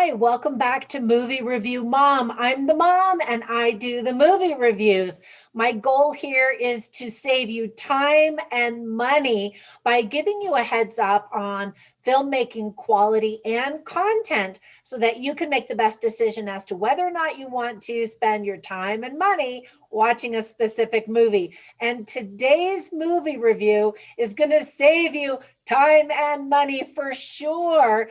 Hi, welcome back to Movie Review Mom. I'm the mom and I do the movie reviews. My goal here is to save you time and money by giving you a heads up on filmmaking quality and content so that you can make the best decision as to whether or not you want to spend your time and money watching a specific movie. And today's movie review is going to save you time and money for sure.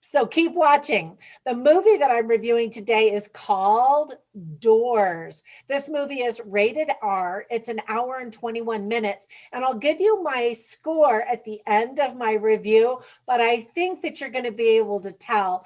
So keep watching. The movie that I'm reviewing today is called Doors. This movie is rated R. It's an hour and 21 minutes. And I'll give you my score at the end of my review, but I think that you're going to be able to tell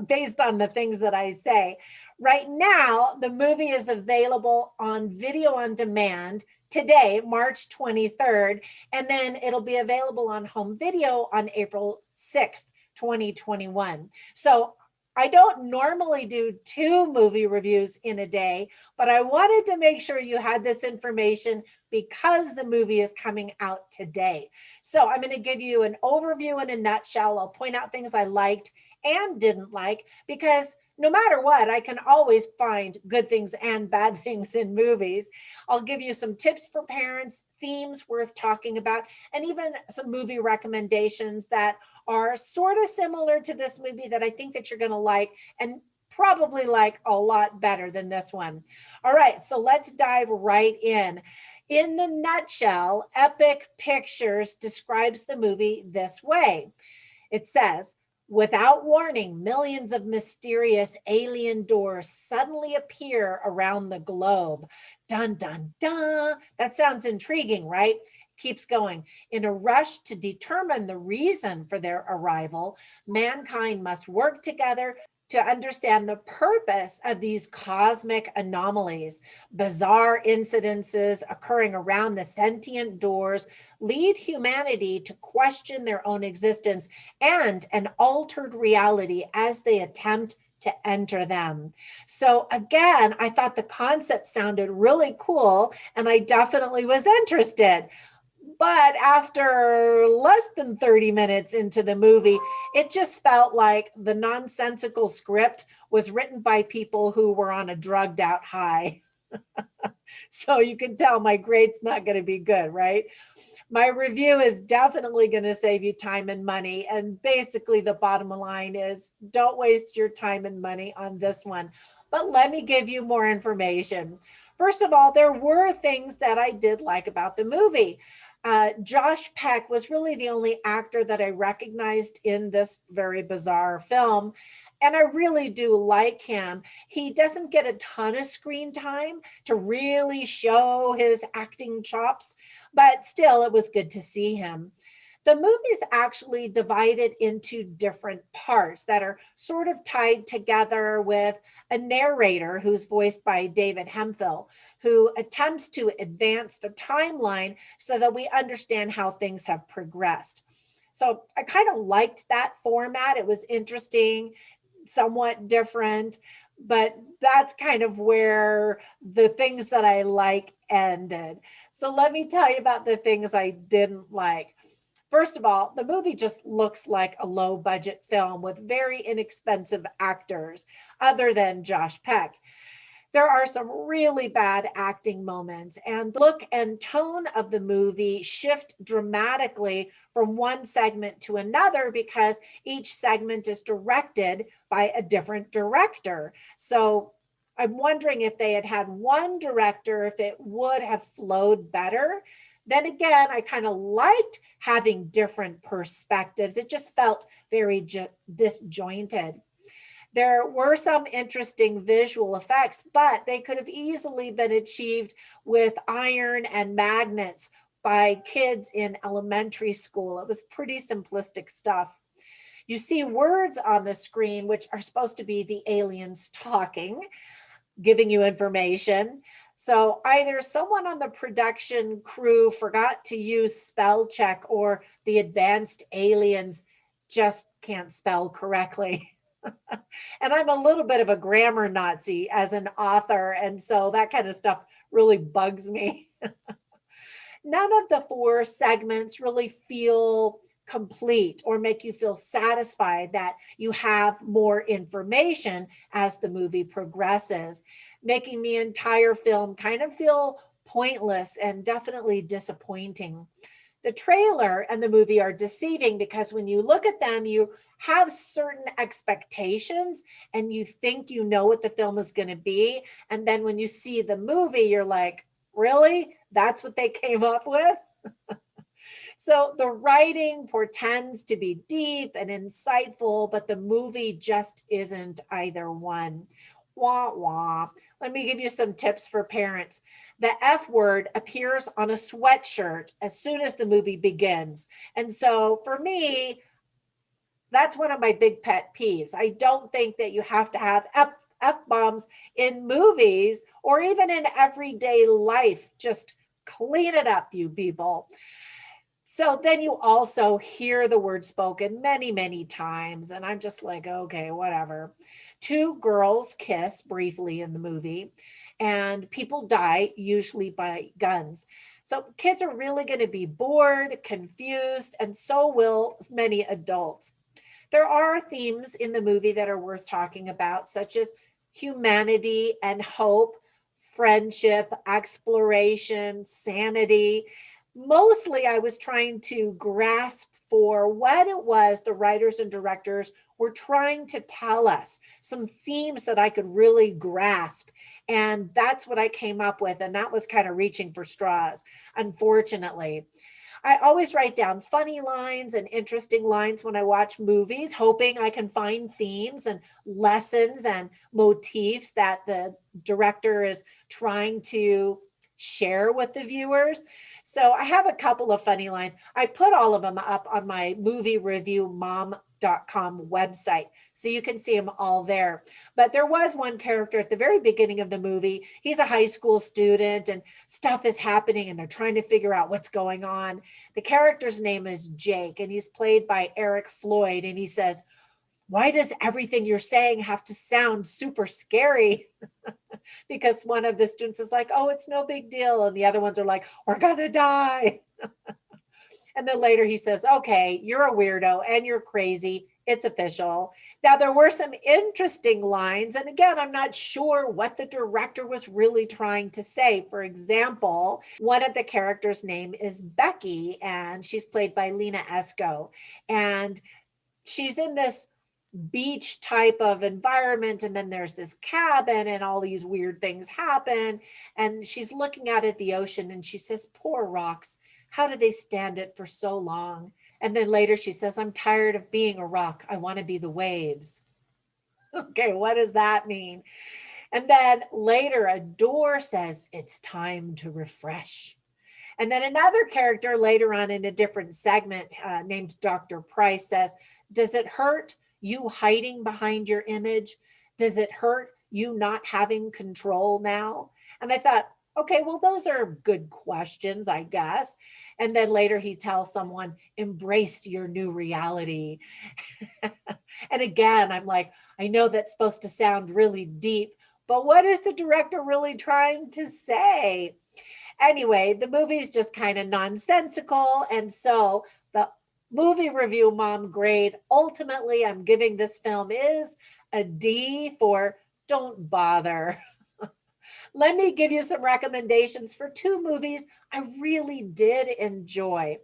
based on the things that I say. Right now, the movie is available on video on demand today, March 23rd, and then it'll be available on home video on April 6th. 2021. So I don't normally do 2 movie reviews in a day, but I wanted to make sure you had this information because the movie is coming out today. So I'm going to give you an overview in a nutshell. I'll point out things I liked and didn't like because no matter what, I can always find good things and bad things in movies. I'll give you some tips for parents, themes worth talking about, and even some movie recommendations that are sort of similar to this movie that I think that you're going to like and probably like a lot better than this one. All right, so let's dive right in. In the nutshell, Epic Pictures describes the movie this way. It says, without warning, millions of mysterious alien doors suddenly appear around the globe. Dun, dun, dun. That sounds intriguing, right? Keeps going. In a rush to determine the reason for their arrival, mankind must work together to understand the purpose of these cosmic anomalies. Bizarre incidences occurring around the sentient doors lead humanity to question their own existence and an altered reality as they attempt to enter them. So again, I thought the concept sounded really cool and I definitely was interested. But after less than 30 minutes into the movie, it just felt like the nonsensical script was written by people who were on a drugged out high. So you can tell my grade's not going to be good, right? My review is definitely going to save you time and money. And basically, the bottom line is don't waste your time and money on this one. But let me give you more information. First of all, there were things that I did like about the movie. Josh Peck was really the only actor that I recognized in this very bizarre film. And I really do like him. He doesn't get a ton of screen time to really show his acting chops, but still, it was good to see him. The movie is actually divided into different parts that are sort of tied together with a narrator who's voiced by David Hemphill, who attempts to advance the timeline so that we understand how things have progressed. So I kind of liked that format. It was interesting, somewhat different, but that's kind of where the things that I like ended. So let me tell you about the things I didn't like. First of all, the movie just looks like a low budget film with very inexpensive actors, other than Josh Peck. There are some really bad acting moments, and the look and tone of the movie shift dramatically from one segment to another because each segment is directed by a different director. So I'm wondering if they had had one director, if it would have flowed better. Then again, I kind of liked having different perspectives. It just felt very disjointed. There were some interesting visual effects, but they could have easily been achieved with iron and magnets by kids in elementary school. It was pretty simplistic stuff. You see words on the screen, which are supposed to be the aliens talking, giving you information. So either someone on the production crew forgot to use spell check or the advanced aliens just can't spell correctly. And I'm a little bit of a grammar Nazi as an author. And so that kind of stuff really bugs me. None of the 4 segments really feel complete or make you feel satisfied that you have more information as the movie progresses, making the entire film kind of feel pointless and definitely disappointing. The trailer and the movie are deceiving because when you look at them, you have certain expectations and you think you know what the film is going to be. And then when you see the movie, you're like, really? That's what they came up with? So the writing portends to be deep and insightful, but the movie just isn't either one. Wah wah. Let me give you some tips for parents. The F word appears on a sweatshirt as soon as the movie begins. And so for me, that's one of my big pet peeves. I don't think that you have to have F bombs in movies or even in everyday life. Just clean it up, you people. So then you also hear the word spoken many, many times. And I'm just like, okay, whatever. Two girls kiss briefly in the movie, and people die, usually by guns. So kids are really going to be bored, confused, and so will many adults. There are themes in the movie that are worth talking about, such as humanity and hope, friendship, exploration, sanity. Mostly, I was trying to grasp for what it was the writers and directors were trying to tell us, some themes that I could really grasp. And that's what I came up with. And that was kind of reaching for straws, unfortunately. I always write down funny lines and interesting lines when I watch movies, hoping I can find themes and lessons and motifs that the director is trying to share with the viewers. So I have a couple of funny lines. I put all of them up on my movie review mom.com website. So you can see them all there. But there was one character at the very beginning of the movie. He's a high school student and stuff is happening and they're trying to figure out what's going on. The character's name is Jake and he's played by Eric Floyd. And he says, why does everything you're saying have to sound super scary? Because one of the students is like, oh, it's no big deal. And the other ones are like, we're going to die. And then later he says, okay, you're a weirdo and you're crazy. It's official. Now, there were some interesting lines. And again, I'm not sure what the director was really trying to say. For example, one of the characters' name is Becky, and she's played by Lena Esco. And she's in this beach type of environment, and then there's this cabin and all these weird things happen, and she's looking out at the ocean and she says, poor rocks, how do they stand it for so long? And then later she says, I'm tired of being a rock, I want to be the waves. Okay, what does that mean? And then later a door says, it's time to refresh. And then another character later on in a different segment named Dr. Price says, does it hurt you hiding behind your image? Does it hurt you not having control now? And I thought, okay, well, those are good questions, I guess. And then later he tells someone, embrace your new reality. And again, I'm like, I know that's supposed to sound really deep, but what is the director really trying to say? Anyway, the movie's just kind of nonsensical. And so the movie review mom grade, ultimately, I'm giving this film is a D for don't bother. Let me give you some recommendations for two movies I really did enjoy.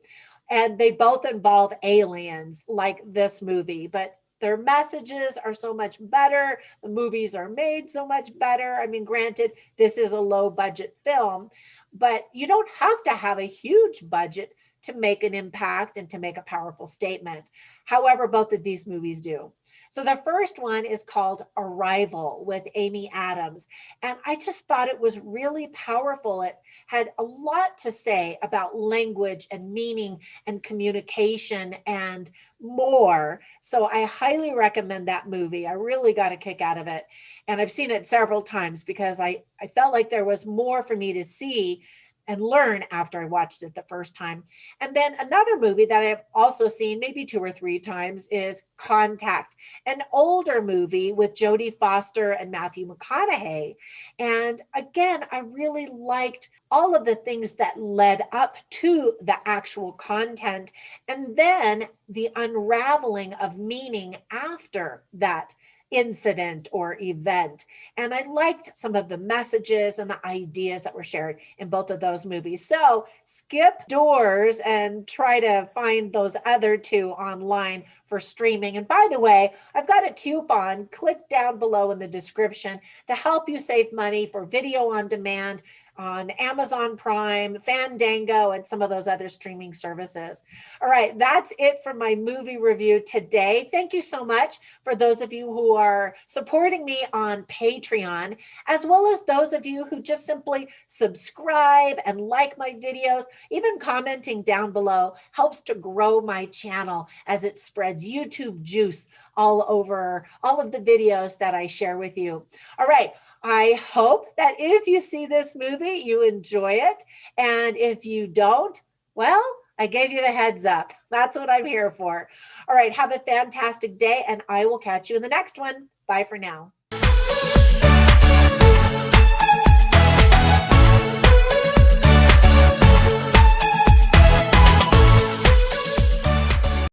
And they both involve aliens like this movie, but their messages are so much better. The movies are made so much better. I mean, granted, this is a low budget film, but you don't have to have a huge budget to make an impact and to make a powerful statement. However, both of these movies do. So the first one is called Arrival with Amy Adams. And I just thought it was really powerful. It had a lot to say about language and meaning and communication and more. So I highly recommend that movie. I really got a kick out of it. And I've seen it several times because I felt like there was more for me to see and learn after I watched it the first time. And then another movie that I've also seen maybe 2 or 3 times is Contact, an older movie with Jodie Foster and Matthew McConaughey. And again, I really liked all of the things that led up to the actual content and then the unraveling of meaning after that incident or event. And I liked some of the messages and the ideas that were shared in both of those movies. So skip Doors and try to find those other two online for streaming. And by the way, I've got a coupon. Click down below in the description to help you save money for video on demand on Amazon Prime, Fandango, and some of those other streaming services. All right, that's it for my movie review today. Thank you so much for those of you who are supporting me on Patreon, as well as those of you who just simply subscribe and like my videos. Even commenting down below helps to grow my channel as it spreads YouTube juice all over all of the videos that I share with you. All right. I hope that if you see this movie, you enjoy it. And if you don't, well, I gave you the heads up. That's what I'm here for. All right. Have a fantastic day, and I will catch you in the next one. Bye for now.